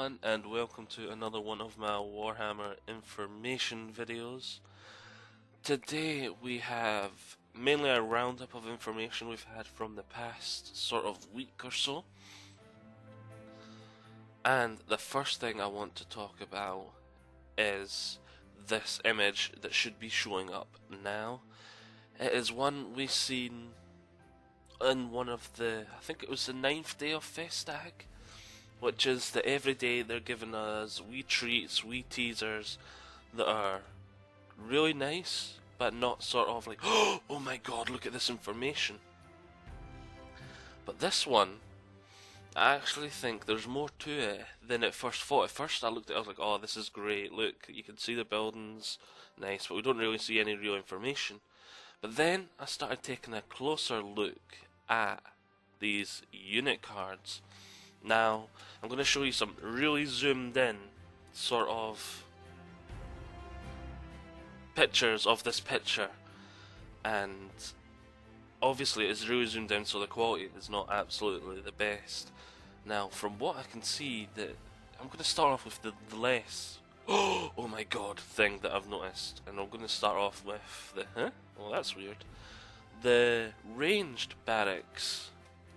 everyone, and welcome to another one of my Warhammer information videos. Today we have mainly a roundup of information we've had from the past sort of week or so. And the first thing I want to talk about is this image that should be showing up now. It is one we've seen in one of the, I think it was the 9th day of Festag, which is that every day they're giving us wee treats, wee teasers that are really nice, but not sort of like, oh my god, look at this information. But this one, I actually think there's more to it than at first thought. At first I looked at it, I was like, oh, this is great, look, you can see the buildings, nice, but we don't really see any real information. But then I started taking a closer look at these unit cards. Now, I'm going to show you some really zoomed in sort of pictures of this picture, and obviously it's really zoomed in so the quality is not absolutely the best. Now, from what I can see, that I'm going to start off with the less oh my god thing that I've noticed, and I'm going to start off with the well, that's weird. The ranged barracks.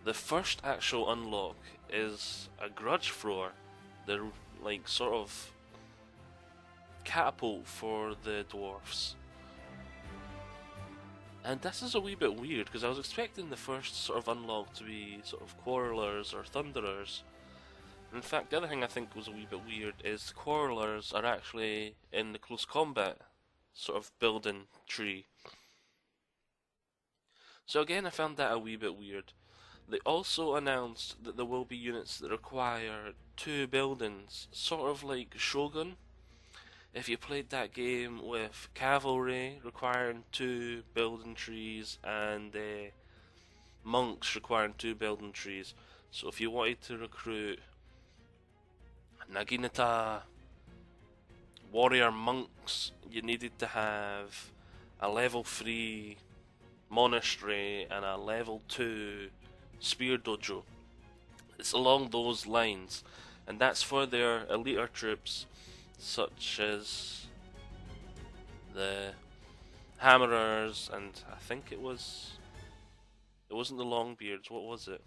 The first actual unlock is a grudge thrower, the like sort of catapult for the dwarfs. And this is a wee bit weird because I was expecting the first sort of unlock to be sort of quarrelers or thunderers. In fact, the other thing I think was a wee bit weird is the quarrelers are actually in the close combat sort of building tree. So again, I found that a wee bit weird. They also announced that there will be units that require 2 buildings, sort of like Shogun. If you played that game with cavalry requiring 2 building trees and monks requiring 2 building trees. So if you wanted to recruit Naginata warrior monks, you needed to have a level 3 monastery and a level 2 spear dojo. It's along those lines, and that's for their elite troops such as the hammerers, and I think it wasn't the longbeards. What was it?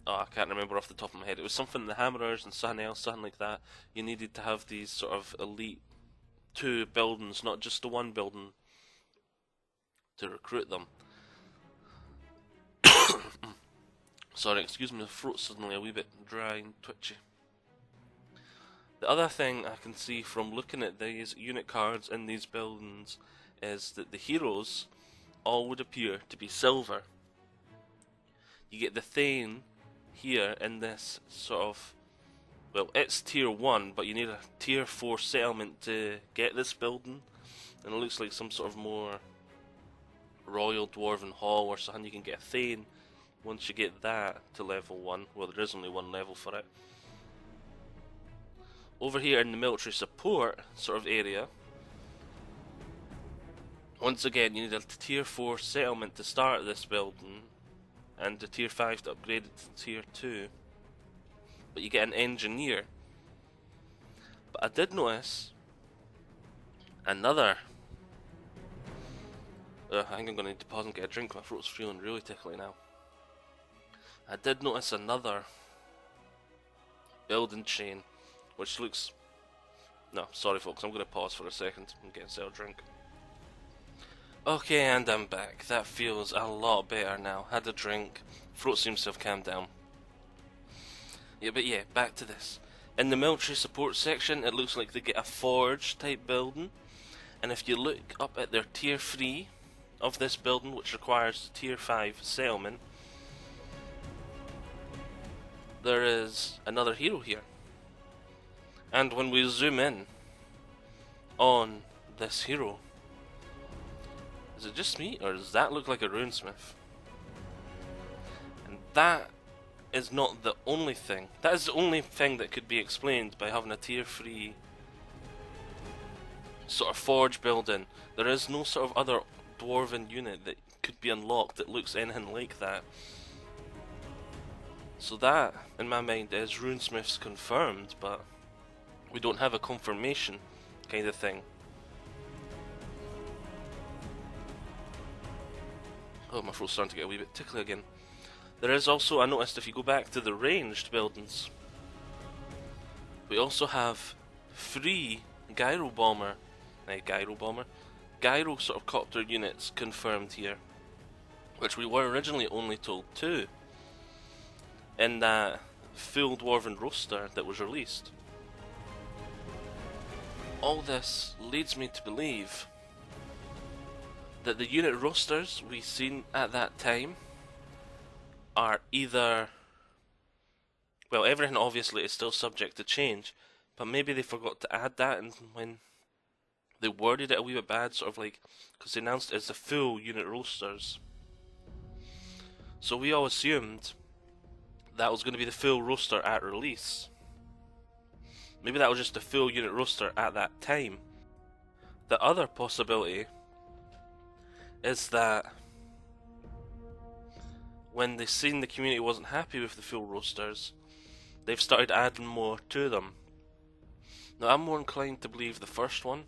Oh, I can't remember off the top of my head. It was something, the hammerers and something else, something like that. You needed to have these sort of elite 2 buildings, not just the 1 building, to recruit them. Sorry, excuse me, the throat's suddenly a wee bit dry and twitchy. The other thing I can see from looking at these unit cards in these buildings is that the heroes all would appear to be silver. You get the Thane here in this sort of, well, it's tier 1, but you need a tier 4 settlement to get this building, and it looks like some sort of more Royal Dwarven Hall or something. You can get a Thane once you get that to level 1. Well, there is only 1 level for it. Over here in the military support sort of area, once again you need a tier 4 settlement to start this building, and a tier 5 to upgrade it to tier 2. But you get an engineer. But I did notice another. I think I'm going to need to pause and get a drink. My throat's feeling really tickly now. I did notice another building chain, which looks... No, sorry folks, I'm going to pause for a second and get a drink. Okay, and I'm back. That feels a lot better now. Had a drink, throat seems to have calmed down. Yeah, but yeah, back to this. In the military support section, it looks like they get a forge type building, and if you look up at their tier 3 of this building, which requires tier 5 settlement, there is another hero here. And when we zoom in on this hero, is it just me, or does that look like a runesmith? And that is not the only thing. That is the only thing that could be explained by having a tier 3 sort of forge building. There is no sort of other dwarven unit that could be unlocked that looks anything like that. So that, in my mind, is Runesmiths confirmed, but we don't have a confirmation kind of thing. Oh, my throat's starting to get a wee bit tickly again. There is also, I noticed, if you go back to the ranged buildings, we also have 3 gyro sort of copter units confirmed here, which we were originally only told 2 in that full dwarven roster that was released. All this leads me to believe that the unit rosters we seen at that time are either, well, everything obviously is still subject to change, but maybe they forgot to add that, and when they worded it a wee bit bad, sort of like, because they announced it as the full unit rosters. So we all assumed that was going to be the full roster at release. Maybe that was just the full unit roster at that time. The other possibility is that when they seen the community wasn't happy with the full rosters, they've started adding more to them. Now, I'm more inclined to believe the first one,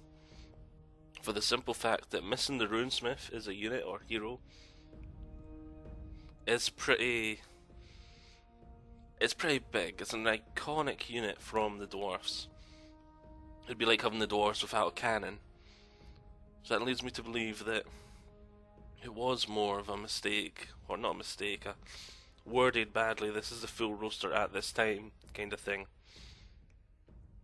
for the simple fact that missing the Runesmith as a unit or hero is pretty big. It's an iconic unit from the dwarfs. It'd be like having the dwarfs without a cannon. So that leads me to believe that it was more of a mistake, or not a mistake, worded badly, this is the full roster at this time, kind of thing,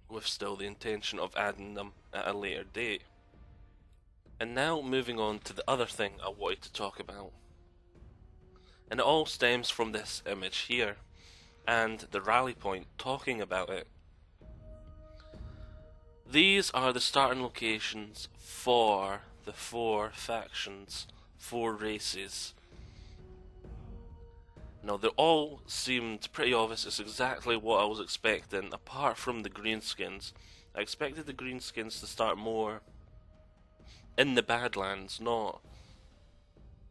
with still the intention of adding them at a later date. And now moving on to the other thing I wanted to talk about. And it all stems from this image here, and the rally point talking about it. These are the starting locations for the 4 factions, 4 races. Now, they all seemed pretty obvious. It's exactly what I was expecting, apart from the greenskins. I expected the greenskins to start more in the Badlands, not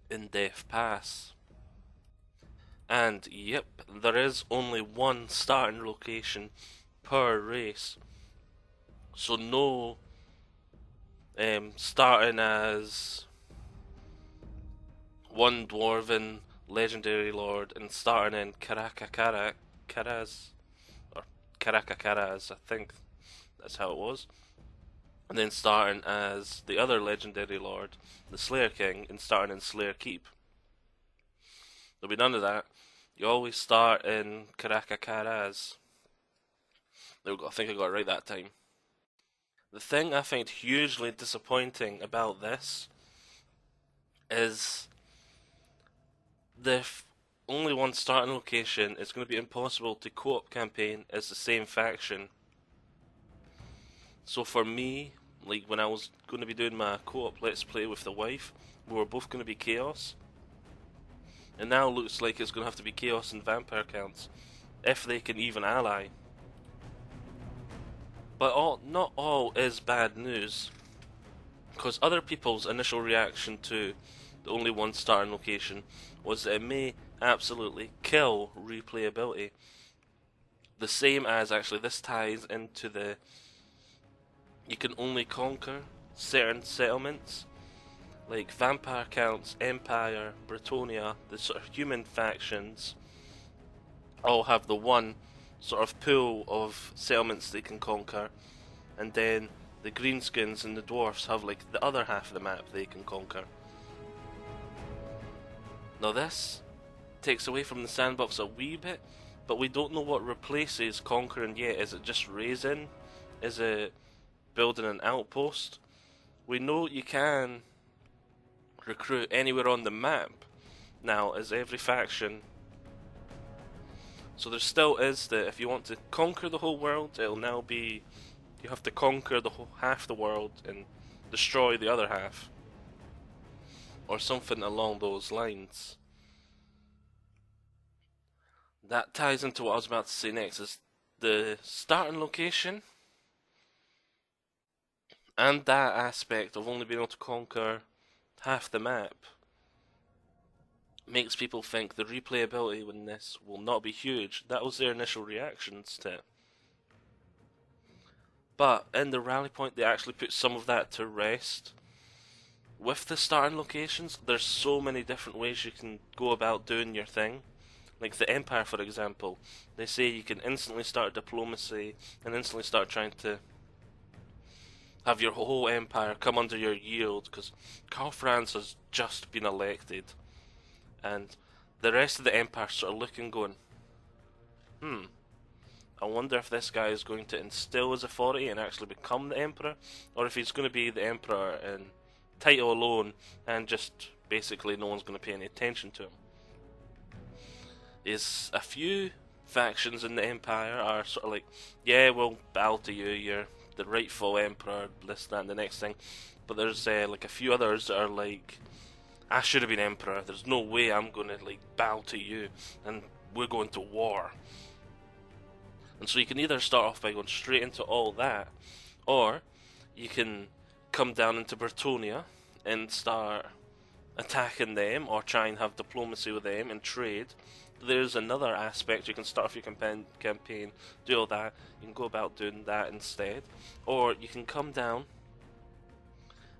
in Death Pass. And yep, there is only 1 starting location per race. So no starting as 1 dwarven legendary lord and starting in Caracas, or Caracas, I think that's how it was, and then starting as the other legendary lord, the Slayer King, and starting in Slayer Keep. There'll be none of that. You always start in Caracas. There we go, I think I got it right that time. The thing I find hugely disappointing about this is the only 1 starting location. It's going to be impossible to co-op campaign as the same faction. So for me, like when I was going to be doing my co-op let's play with the wife, we were both going to be Chaos. And now it looks like it's going to have to be Chaos and Vampire counts, if they can even ally. But not all is bad news, because other people's initial reaction to the only 1 starting location was that it may absolutely kill replayability. The same as, actually, this ties into the you can only conquer certain settlements, like Vampire Counts, Empire, Bretonia, the sort of human factions all have the 1 sort of pool of settlements they can conquer, and then the greenskins and the dwarfs have like the other half of the map they can conquer. Now this takes away from the sandbox a wee bit, but we don't know what replaces conquering yet. Is it just raising? Is it building an outpost? We know you can recruit anywhere on the map now as every faction. So there still is that if you want to conquer the whole world, it'll now be you have to conquer the whole half the world and destroy the other half, or something along those lines. That ties into what I was about to say next, is the starting location and that aspect of only being able to conquer half the map makes people think the replayability in this will not be huge. That was their initial reactions to it. But in the rally point, they actually put some of that to rest. With the starting locations, there's so many different ways you can go about doing your thing. Like the Empire, for example, they say you can instantly start diplomacy and instantly start trying to have your whole empire come under your yield, because Karl Franz has just been elected, and the rest of the empire sort of looking, going, I wonder if this guy is going to instill his authority and actually become the emperor, or if he's going to be the emperor in title alone and just basically no one's going to pay any attention to him. There's a few factions in the empire are sort of like, yeah, we'll bow to you, you're the rightful emperor, this, that, and the next thing. But there's like a few others that are like, I should have been emperor, there's no way I'm going to like bow to you, and we're going to war. And so you can either start off by going straight into all that, or you can come down into Bretonia and start attacking them, or try and have diplomacy with them and trade. There's another aspect. You can start off your campaign, do all that. You can go about doing that instead, or you can come down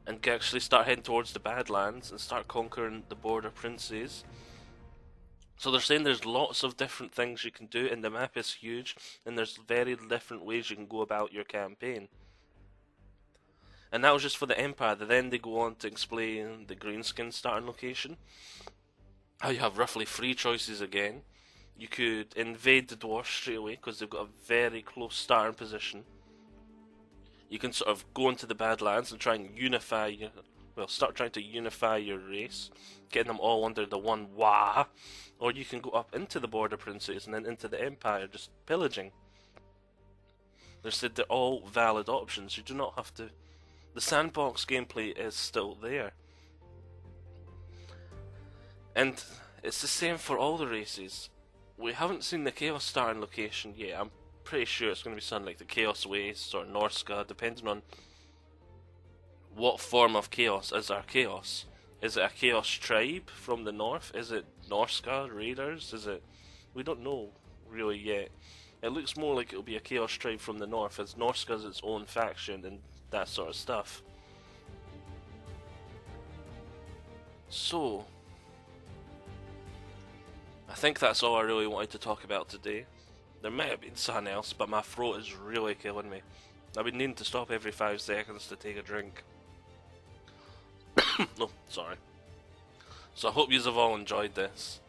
and actually start heading towards the Badlands and start conquering the border princes. So they're saying there's lots of different things you can do, and the map is huge, and there's very different ways you can go about your campaign. And that was just for the Empire. Then they go on to explain the Greenskin starting location. How you have roughly 3 choices again. You could invade the dwarves straight away, because they've got a very close starting position. You can sort of go into the Badlands and try and start trying to unify your race, getting them all under the one Wah. Or you can go up into the border princes and then into the Empire, just pillaging. They said they're all valid options. You do not have to. The sandbox gameplay is still there. And it's the same for all the races. We haven't seen the Chaos starting location yet. I'm pretty sure it's going to be something like the Chaos Wastes or Norska, depending on what form of Chaos is our Chaos. Is it a Chaos tribe from the north? Is it Norska Raiders? We don't know really yet. It looks more like it'll be a Chaos tribe from the north, as Norska's its own faction and that sort of stuff. So, I think that's all I really wanted to talk about today. There might have been something else, but my throat is really killing me. I've been needing to stop every 5 seconds to take a drink. No, sorry. So I hope you have all enjoyed this,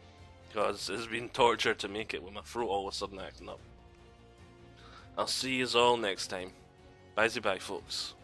because it's been torture to make it with my throat all of a sudden acting up. I'll see you all next time. Bye-bye, folks.